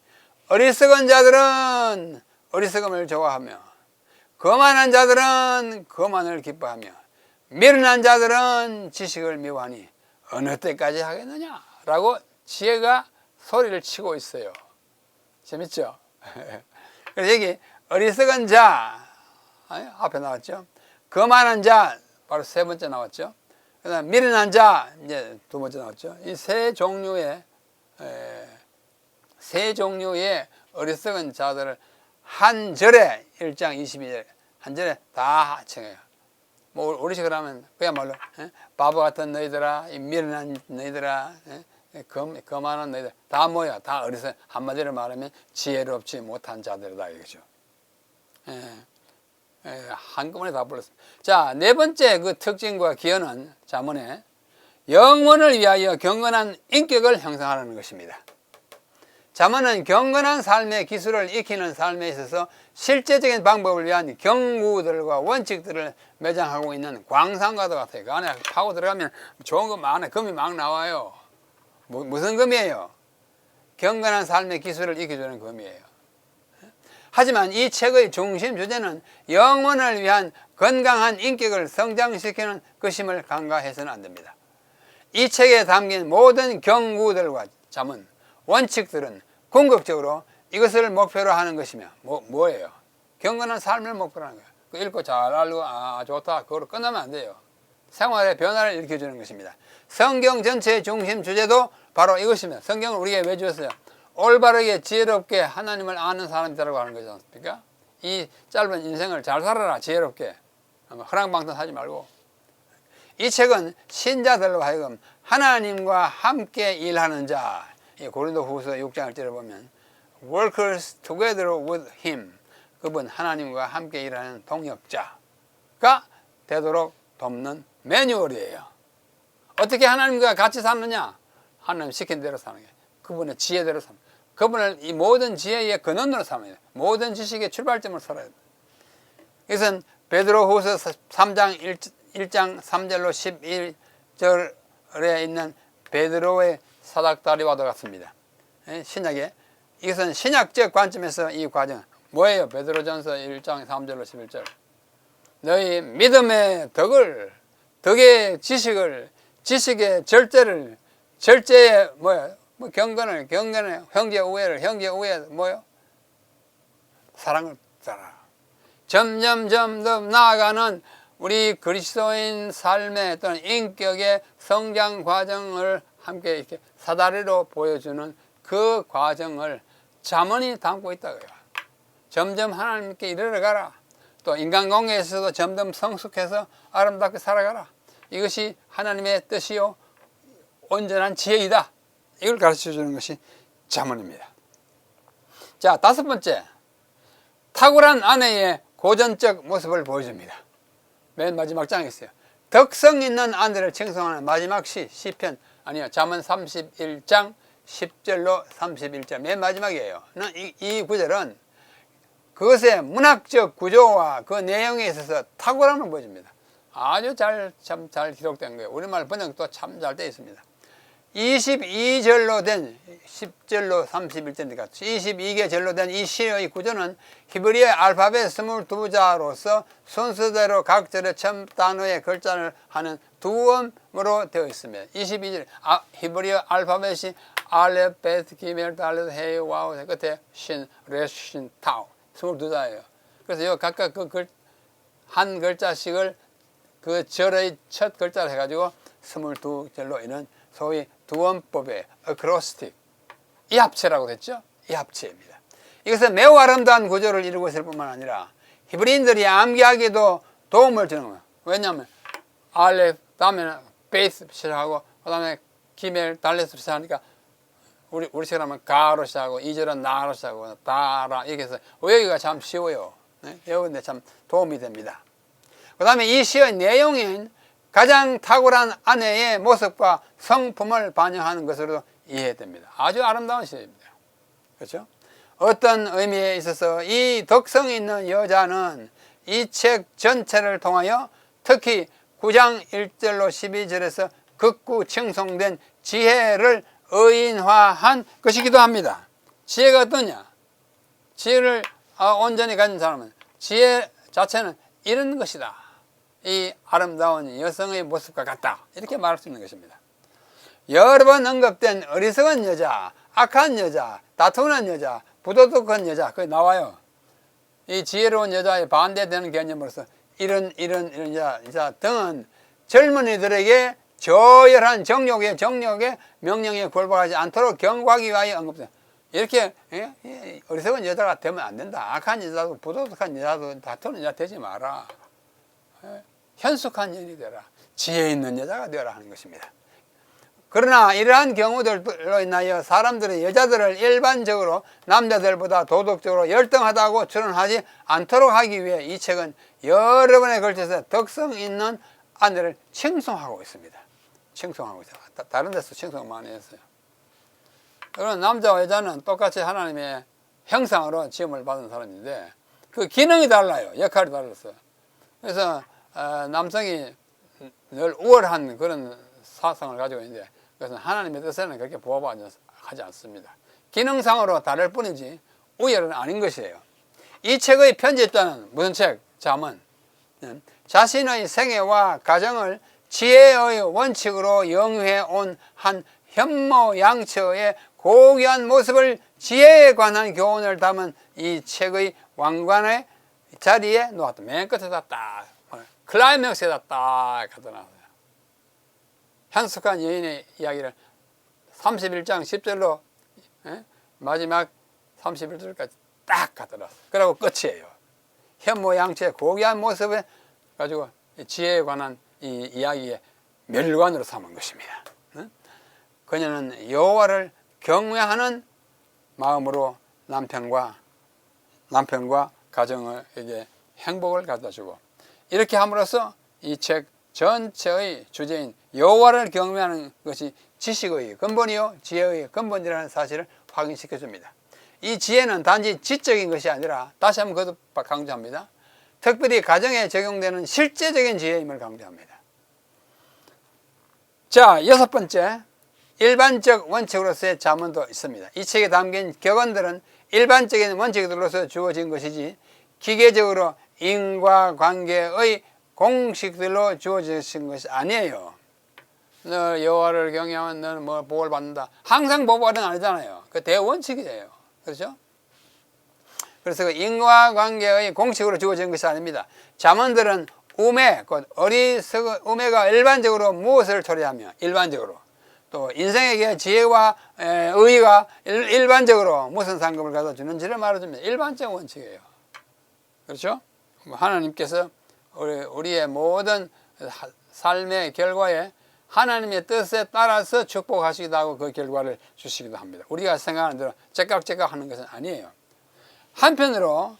[SPEAKER 1] 어리석은 자들은 어리석음을 좋아하며 거만한 자들은 거만을 기뻐하며 미련한 자들은 지식을 미워하니 어느 때까지 하겠느냐? 라고 지혜가 소리를 치고 있어요. 재밌죠? 그래서 여기 어리석은 자 앞에 나왔죠. 거만한 자 바로 세 번째 나왔죠. 그다음 미련한 자 이제 두 번째 나왔죠. 이 세 종류의 어리석은 자들을 한 절에 1장 22절 한 절에 다 청해요. 뭐 우리식으로 하면 그야말로 바보 같은 너희들아, 이 미련한 너희들아, 거만한 너희들 다 모여, 다 어리석. 한마디로 말하면 지혜롭지 못한 자들이다 이거죠. 한꺼번에 다 불렀습니다. 자, 네 번째 그 특징과 기여는 잠언에 영혼을 위하여 경건한 인격을 형성하는 것입니다. 잠언은 경건한 삶의 기술을 익히는 삶에 있어서 실제적인 방법을 위한 경구들과 원칙들을 매장하고 있는 광산과도 같아요. 그 안에 파고 들어가면 좋은 거 많아요. 금이 막 나와요. 무슨 금이에요? 경건한 삶의 기술을 익혀주는 금이에요. 하지만 이 책의 중심 주제는 영혼을 위한 건강한 인격을 성장시키는 것임을 간과해서는 안 됩니다. 이 책에 담긴 모든 경구들과 잠언, 원칙들은 궁극적으로 이것을 목표로 하는 것이며 뭐예요? 경건한 삶을 목표로 하는 거예요. 읽고 잘 알고 좋다 그거로 끝나면 안 돼요. 생활의 변화를 일으켜주는 것입니다. 성경 전체의 중심 주제도 바로 이것입니다. 성경을 우리에게 왜 주었어요? 올바르게 지혜롭게 하나님을 아는 사람이라고 하는 거지 않습니까? 이 짧은 인생을 잘 살아라 지혜롭게 허랑방탕하지 말고. 이 책은 신자들로 하여금 하나님과 함께 일하는 자, 고린도후서 6장을 찔러보면 workers together with him, 그분 하나님과 함께 일하는 동역자가 되도록 돕는 매뉴얼이에요. 어떻게 하나님과 같이 사느냐? 하나님 시킨 대로 사는 게 그분의 지혜대로 사는 거예요. 그분을 이 모든 지혜의 근원으로 삼아야 돼요. 모든 지식의 출발점으로 살아야 돼요. 이것은 베드로후서 3장 1장 3절로 11절에 있는 베드로의 사닥다리와도 같습니다. 신약에 이것은 신약적 관점에서 이 과정 뭐예요? 베드로전서 1장 3절로 11절. 너희 믿음의 덕의 지식을, 지식의 절제를, 절제의 경건을, 형제 우애 뭐요? 사랑을 따라. 점점 더 나아가는 우리 그리스도인 삶의 또는 인격의 성장 과정을 함께 이렇게 사다리로 보여주는 그 과정을 잠언이 담고 있다고요. 점점 하나님께 이르러가라. 또 인간관계에서도 점점 성숙해서 아름답게 살아가라. 이것이 하나님의 뜻이요 온전한 지혜이다. 이걸 가르쳐주는 것이 잠언입니다. 자, 다섯 번째, 탁월한 아내의 고전적 모습을 보여줍니다. 맨 마지막 장에 있어요. 덕성 있는 아내를 칭송하는 마지막 시편 아니요, 잠언 31장 10절로 31절 맨 마지막이에요. 이 구절은 그것의 문학적 구조와 그 내용에 있어서 탁월함을 보여줍니다. 아주 참 잘 기록된 거예요. 우리말 번역도 참 잘 되어 있습니다. 22절로 된 10절로 31절이니까 22개 절로 된 이 시의 구조는 히브리어 알파벳 22자로서 순서대로 각 절의 처음 단어의 글자를 하는 두음으로 되어 있습니다. 22절 히브리어 알파벳이 알렙, 베트, 기멜, 달렛, 헤이, 와우 끝에 신, 레스, 신, 타우 22자예요. 그래서 각각 한 글자씩을 그 절의 첫 글자를 해가지고 22절로 있는 소위 두음법의 어크로스틱 이 합체라고 했죠. 이 합체입니다. 이것은 매우 아름다운 구조를 이루고 있을 뿐만 아니라 히브리인들이 암기하기에도 도움을 주는 거예요. 왜냐하면 알렙 다음에는 베이스 시작하고 그 다음에 기멜 달렛으로 시작하니까 우리처럼 하면 가로 시작하고 2절은 나로 시작하고 다라 이렇게 해서 외우기가 참 쉬워요. 외우는데 참 도움이 됩니다. 그 다음에 이 시의 내용인 가장 탁월한 아내의 모습과 성품을 반영하는 것으로 이해됩니다. 아주 아름다운 시입니다. 그렇죠? 어떤 의미에 있어서 이 덕성 있는 여자는 이 책 전체를 통하여 특히 9장 1절로 12절에서 극구 칭송된 지혜를 의인화한 것이기도 합니다. 지혜가 어떠냐? 지혜를 온전히 가진 사람은 지혜 자체는 이런 것이다. 이 아름다운 여성의 모습과 같다. 이렇게 말할 수 있는 것입니다. 여러 번 언급된 어리석은 여자, 악한 여자, 다투는 여자, 부도덕한 여자 그게 나와요. 이 지혜로운 여자에 반대되는 개념으로서 이런 여자 등은 젊은이들에게 저열한 정욕의 명령에 굴복하지 않도록 경고하기 위하여 언급돼요. 이렇게 어리석은 여자가 되면 안 된다. 악한 여자도 부도덕한 여자도 다투는 여자 되지 마라. 현숙한 여인이 되라. 지혜 있는 여자가 되어라 하는 것입니다. 그러나 이러한 경우들로 인하여 사람들은 여자들을 일반적으로 남자들보다 도덕적으로 열등하다고 추론하지 않도록 하기 위해 이 책은 여러 번에 걸쳐서 덕성 있는 아내를 칭송하고 있습니다. 칭송하고 있어요. 다른 데서 칭송 많이 했어요. 그런 남자와 여자는 똑같이 하나님의 형상으로 지음을 받은 사람인데 그 기능이 달라요. 역할이 달랐어요. 그래서 남성이 늘 우월한 그런 사상을 가지고 있는데 그것은 하나님의 뜻에는 그렇게 부합하지 않습니다. 기능상으로 다를 뿐이지 우열은 아닌 것이에요. 이 책의 편집자는 무슨 책? 잠언. 자신의 생애와 가정을 지혜의 원칙으로 영위해 온 한 현모양처의 고귀한 모습을 지혜에 관한 교훈을 담은 이 책의 왕관의 자리에 놓았다. 맨 끝에다 딱 클라이맥스에다 딱 갖다 놨어요. 현숙한 여인의 이야기를 31장 10절로 마지막 31절까지 딱 갖다 놨어요. 그리고 끝이에요. 현모양처의 고귀한 모습에 가지고 지혜에 관한 이 이야기의 멸관으로 삼은 것입니다. 그녀는 여호와를 경외하는 마음으로 남편과 가정에게 행복을 가져주고 이렇게 함으로써 이 책 전체의 주제인 여호와를 경외하는 것이 지식의 근본이요 지혜의 근본이라는 사실을 확인시켜 줍니다. 이 지혜는 단지 지적인 것이 아니라 다시 한번 거듭 강조합니다. 특별히 가정에 적용되는 실제적인 지혜임을 강조합니다. 자, 여섯 번째, 일반적 원칙으로서의 잠언도 있습니다. 이 책에 담긴 격언들은 일반적인 원칙들로서 주어진 것이지 기계적으로 인과관계의 공식들로 주어진 것이 아니에요. 너 여호와를 경외하면 너는 뭐 복을 받는다. 항상 복을 받는 건 아니잖아요. 그 대원칙이에요. 그렇죠? 그래서 그 인과관계의 공식으로 주어진 것이 아닙니다. 잠언들은 우매, 곧 어리석은 우매가 일반적으로 무엇을 초래하며 일반적으로 또 인생에게 지혜와 의의가 일반적으로 무슨 상급을 갖다 주는지를 말해줍니다. 일반적 원칙이에요. 그렇죠? 하나님께서 우리의 모든 삶의 결과에 하나님의 뜻에 따라서 축복하시기도 하고 그 결과를 주시기도 합니다. 우리가 생각하는 대로 째깍째깍 하는 것은 아니에요. 한편으로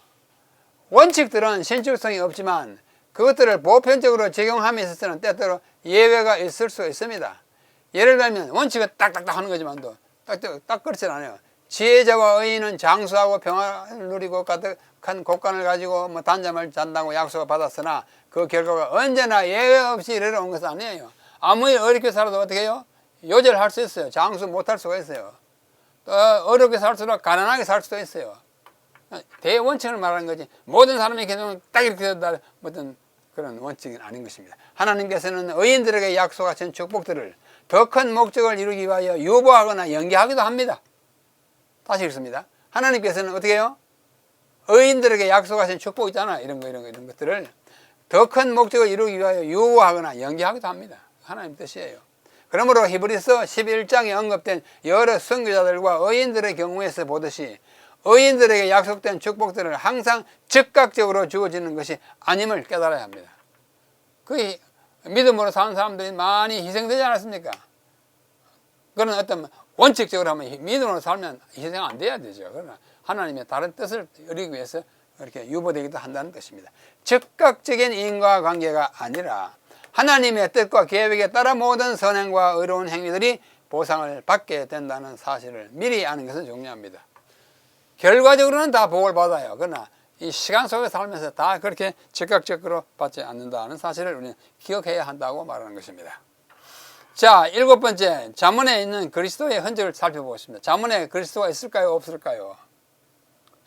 [SPEAKER 1] 원칙들은 신축성이 없지만 그것들을 보편적으로 적용함에 있어서는 때때로 예외가 있을 수 있습니다. 예를 들면 원칙은 딱딱딱 하는 거지만도 딱 그렇진 않아요. 지혜자와 의인은 장수하고 평화를 누리고 가득한 곡간을 가지고 단잠을 잔다고 약속을 받았으나 그 결과가 언제나 예외 없이 이르러온 것은 아니에요. 아무리 어렵게 살아도 어떻게 해요? 요절할 수 있어요. 장수 못할 수가 있어요. 또 어렵게 살수록 가난하게 살 수도 있어요. 대원칙을 말하는 거지 모든 사람이 계속 딱 이렇게 된다 어떤 그런 원칙은 아닌 것입니다. 하나님께서는 의인들에게 약속하신 축복들을 더 큰 목적을 이루기 위하여 유보하거나 연기하기도 합니다. 다시 읽습니다. 하나님께서는 어떻게 해요? 의인들에게 약속하신 축복 있잖아. 이런 것들을 더 큰 목적을 이루기 위하여 유보하거나 연기하기도 합니다. 하나님 뜻이에요. 그러므로 히브리서 11장에 언급된 여러 선교자들과 의인들의 경우에서 보듯이 의인들에게 약속된 축복들을 항상 즉각적으로 주어지는 것이 아님을 깨달아야 합니다. 그 믿음으로 사는 사람들이 많이 희생되지 않았습니까? 그런 어떤 원칙적으로 하면 믿음으로 살면 희생 안 돼야 되죠. 그러나 하나님의 다른 뜻을 이루기 위해서 이렇게 유보되기도 한다는 것입니다. 즉각적인 인과관계가 아니라 하나님의 뜻과 계획에 따라 모든 선행과 의로운 행위들이 보상을 받게 된다는 사실을 미리 아는 것은 중요합니다. 결과적으로는 다 복을 받아요. 그러나 이 시간 속에 살면서 다 그렇게 즉각적으로 받지 않는다는 사실을 우리는 기억해야 한다고 말하는 것입니다. 자, 7번째, 잠언에 있는 그리스도의 흔적을 살펴보겠습니다. 잠언에 그리스도가 있을까요? 없을까요?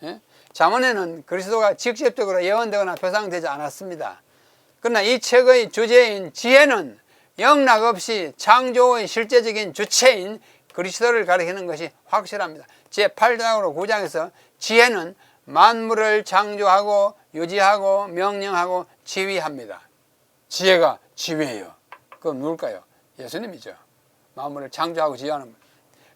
[SPEAKER 1] 예? 잠언에는 그리스도가 직접적으로 예언되거나 표상되지 않았습니다. 그러나 이 책의 주제인 지혜는 영락없이 창조의 실제적인 주체인 그리스도를 가리키는 것이 확실합니다. 제8장으로 9장에서 지혜는 만물을 창조하고 유지하고 명령하고 지휘합니다. 지혜가 지휘해요. 그건 누굴까요? 예수님이죠. 만물을 창조하고 지휘하는 분.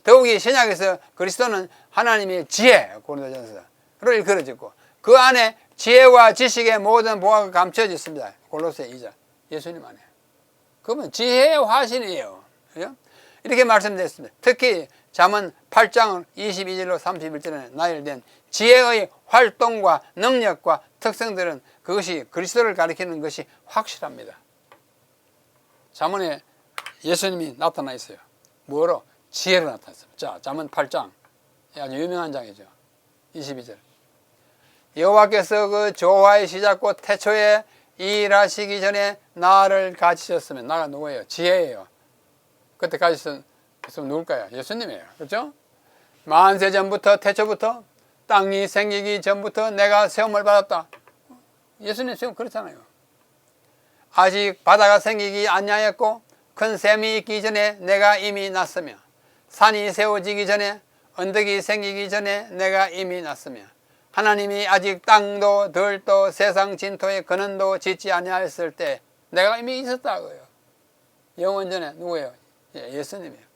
[SPEAKER 1] 더욱이 신약에서 그리스도는 하나님의 지혜, 고린도전서를 일컬어졌고 그 안에 지혜와 지식의 모든 보화가 감춰져 있습니다. 골로새 2장. 예수님 안에. 그러면 지혜의 화신이에요. 이렇게 말씀드렸습니다. 특히 잠언 8장 22절로 31절에 나열된 지혜의 활동과 능력과 특성들은 그것이 그리스도를 가리키는 것이 확실합니다. 잠언에 예수님이 나타나 있어요. 뭐로? 지혜로 나타났어요. 자, 잠언 8장. 아주 유명한 장이죠. 22절. 여호와께서 그 조화의 시작과 태초에 일하시기 전에 나를 가지셨으면, 나가 누구예요? 지혜예요. 그때 가지셨으면 누굴까요? 예수님이에요. 그렇죠? 만세 전부터, 태초부터, 땅이 생기기 전부터 내가 세움을 받았다. 예수님 세움 그렇잖아요. 아직 바다가 생기기 아니하였고 큰 샘이 있기 전에 내가 이미 났으며 산이 세워지기 전에 언덕이 생기기 전에 내가 이미 났으며 하나님이 아직 땅도 들도 세상 진토의 근원도 짓지 아니하였을 때 내가 이미 있었다고요. 영원 전에 누구예요? 예수님이에요.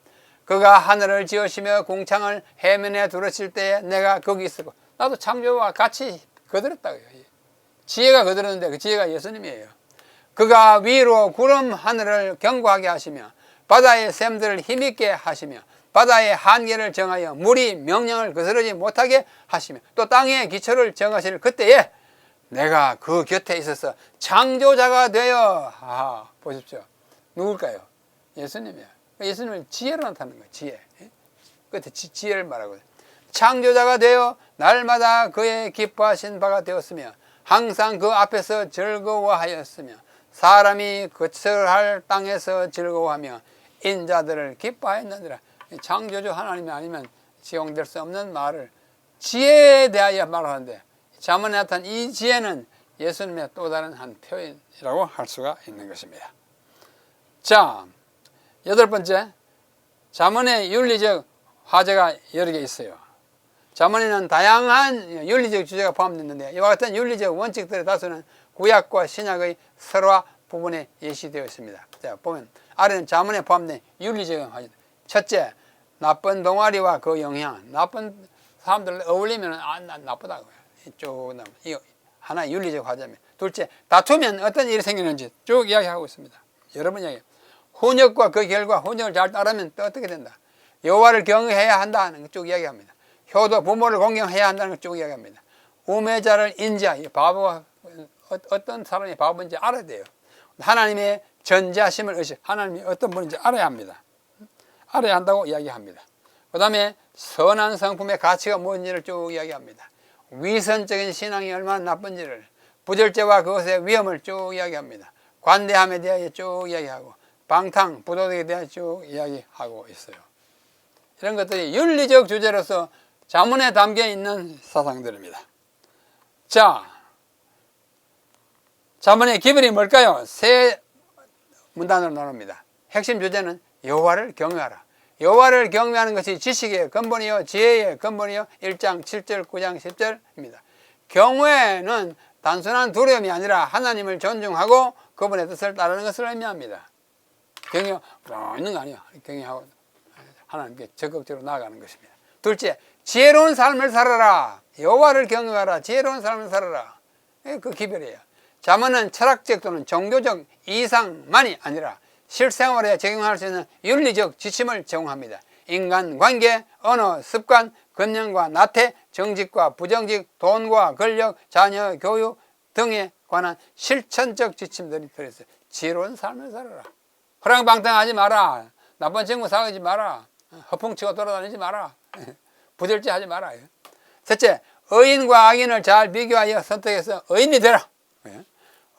[SPEAKER 1] 그가 하늘을 지으시며 궁창을 해면에 두르실 때에 내가 거기 있었고 나도 창조와 같이 거들었다고요. 지혜가 거들었는데 그 지혜가 예수님이에요. 그가 위로 구름 하늘을 견고하게 하시며 바다의 샘들을 힘있게 하시며 바다의 한계를 정하여 물이 명령을 거스르지 못하게 하시며 또 땅의 기초를 정하실 그때에 내가 그 곁에 있어서 창조자가 되어 보십시오. 누굴까요? 예수님이야. 예수님은 지혜로 나타나는 거예요. 지혜. 끝에 지혜를 말하고 창조자가 되어 날마다 그의 기뻐하신 바가 되었으며 항상 그 앞에서 즐거워하였으며 사람이 거처할 땅에서 즐거워하며 인자들을 기뻐하였느니라. 창조주 하나님이 아니면 지용될 수 없는 말을 지혜에 대하여 말하는데 잠언에 나타난 이 지혜는 예수님의 또 다른 한 표현이라고 할 수가 있는 것입니다. 자, 8번째, 잠언의 윤리적 화제가 여러 개 있어요. 잠언에는 다양한 윤리적 주제가 포함되어 이와 같은 윤리적 원칙들의 다수는 구약과 신약의 설화 부분에 예시되어 있습니다. 자, 보면 아래는 잠언에 포함된 윤리적 첫째, 나쁜 동아리와 그 영향. 나쁜 사람들 어울리면 나쁘다고요. 이쪽 이거 하나의 윤리적 과제입니다. 둘째, 다투면 어떤 일이 생기는지 쭉 이야기하고 있습니다. 여러분 이야기. 훈역과 그 결과, 훈역을 잘 따르면 또 어떻게 된다. 여호와를 경외해야 한다는 거 쭉 이야기합니다. 효도, 부모를 공경해야 한다는 걸 쭉 이야기합니다. 우매자를 인지하여, 바보가 어떤 사람이 바보인지 알아야 돼요. 하나님의 전지하심을 하나님이 어떤 분인지 알아야 합니다. 알아야 한다고 이야기합니다. 그 다음에 선한 성품의 가치가 뭔지를 쭉 이야기합니다. 위선적인 신앙이 얼마나 나쁜지를, 부절제와 그것의 위험을 쭉 이야기합니다. 관대함에 대하여 쭉 이야기하고, 방탕, 부도덕에 대하여 쭉 이야기하고 있어요. 이런 것들이 윤리적 주제로서 잠언에 담겨 있는 사상들입니다. 자, 잠언의 기본이 뭘까요? 세 문단으로 나눕니다. 핵심 주제는 여호와를 경외하라. 여호와를 경외하는 것이 지식의 근본이요 지혜의 근본이요 1장 7절 9장 10절입니다. 경외는 단순한 두려움이 아니라 하나님을 존중하고 그분의 뜻을 따르는 것을 의미합니다. 경외 있는 거 아니에요. 경외하고 하나님께 적극적으로 나아가는 것입니다. 둘째, 지혜로운 삶을 살아라. 여호와를 경외하라. 지혜로운 삶을 살아라. 그 기별이에요. 잠언은 철학적 또는 종교적 이상만이 아니라 실생활에 적용할 수 있는 윤리적 지침을 제공합니다. 인간관계, 언어, 습관, 금연과 나태, 정직과 부정직, 돈과 권력, 자녀, 교육 등에 관한 실천적 지침들이 들어있어요. 지혜로운 삶을 살아라. 허랑방탕하지 마라. 나쁜 친구 사귀지 마라. 허풍치고 돌아다니지 마라. 부들지 하지 마라. 셋째, 의인과 악인을 잘 비교하여 선택해서 의인이 되라.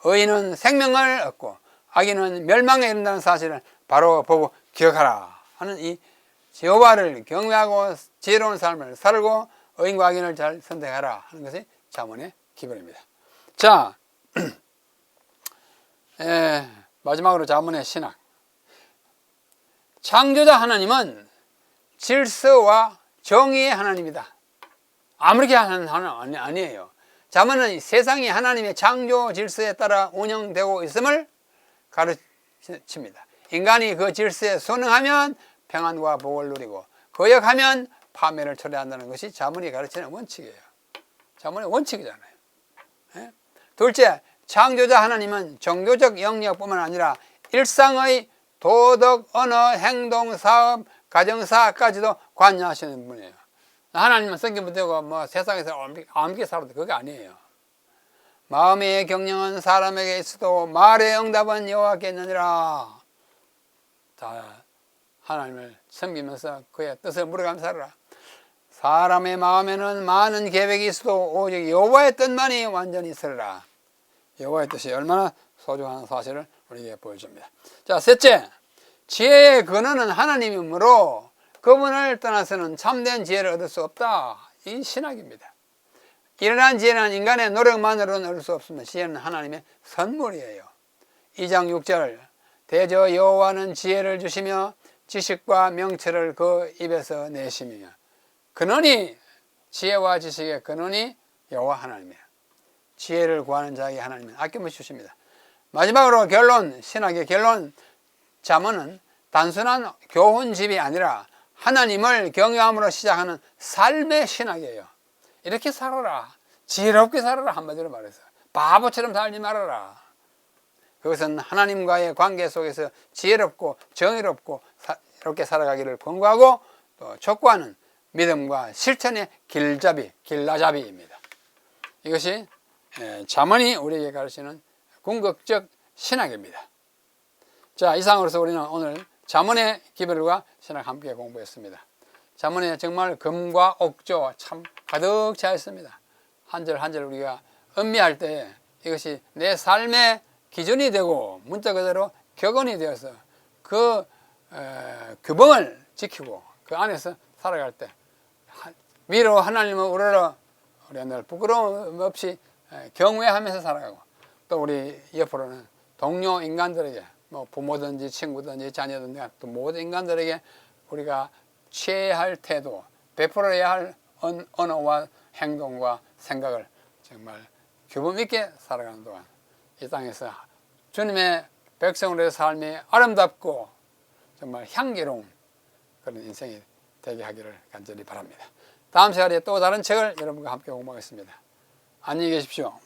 [SPEAKER 1] 의인은 생명을 얻고 악인은 멸망에 이른다는 사실을 바로 보고 기억하라 하는 이 여호와를 경외하고 지혜로운 삶을 살고 의인과 악인을 잘 선택하라 하는 것이 잠언의 기본입니다. 자, 마지막으로 잠언의 신학. 창조자 하나님은 질서와 정의의 하나님이다. 아무렇게 하는 하나님 아니에요. 잠언은 세상이 하나님의 창조 질서에 따라 운영되고 있음을 가르칩니다. 인간이 그 질서에 순응하면 평안과 복을 누리고 거역하면 파멸을 초래한다는 것이 잠언이 가르치는 원칙이에요. 잠언의 원칙이잖아요. 둘째, 창조자 하나님은 종교적 영역뿐만 아니라 일상의 도덕, 언어, 행동, 사업, 가정사까지도 관여하시는 분이에요. 하나님은 성경 되고 뭐 세상에서 아무게 살아도 그게 아니에요. 마음의 경영은 사람에게 있어도 말의 응답은 여호와께 있느니라. 자, 하나님을 섬기면서 그의 뜻을 물어가며 살아라. 사람의 마음에는 많은 계획이 있어도 오직 여호와의 뜻만이 완전히 서리라. 여호와의 뜻이 얼마나 소중한 사실을 우리에게 보여줍니다. 자, 셋째, 지혜의 근원은 하나님이므로 그분을 떠나서는 참된 지혜를 얻을 수 없다. 이 신학입니다. 일어난 지혜는 인간의 노력만으로는 얻을 수 없습니다. 지혜는 하나님의 선물이에요. 2장 6절, 대저 여호와는 지혜를 주시며 지식과 명철을 그 입에서 내시며. 근원이, 지혜와 지식의 근원이 여호와 하나님이에요. 지혜를 구하는 자에게 하나님은 아낌없이 주십니다. 마지막으로 결론, 신학의 결론. 잠언은 단순한 교훈집이 아니라 하나님을 경외함으로 시작하는 삶의 신학이에요. 이렇게 살아라. 지혜롭게 살아라. 한마디로 말해서 바보처럼 살지 말아라. 그것은 하나님과의 관계 속에서 지혜롭고 정의롭고 이렇게 살아가기를 권고하고 또 촉구하는 믿음과 실천의 길라잡이입니다. 이것이 잠언이 우리에게 가르치는 궁극적 신학입니다. 자, 이상으로서 우리는 오늘 잠언의 기별과 신학 함께 공부했습니다. 잠언에 정말 금과 옥조 참 가득 차 있습니다. 한 절 한 절 우리가 음미할 때 이것이 내 삶의 기준이 되고 문자 그대로 격언이 되어서 그 규범을 지키고 그 안에서 살아갈 때 위로 하나님을 우러러 우리가 늘 부끄러움 없이 경외하면서 살아가고 또 우리 옆으로는 동료 인간들에게 뭐 부모든지 친구든지 자녀든지 또 모든 인간들에게 우리가 취해야 할 태도, 베풀어야 할 언어와 행동과 생각을 정말 규범 있게 살아가는 동안 이 땅에서 주님의 백성으로의 삶이 아름답고 정말 향기로운 그런 인생이 되게 하기를 간절히 바랍니다. 다음 시간에 또 다른 책을 여러분과 함께 공부하겠습니다. 안녕히 계십시오.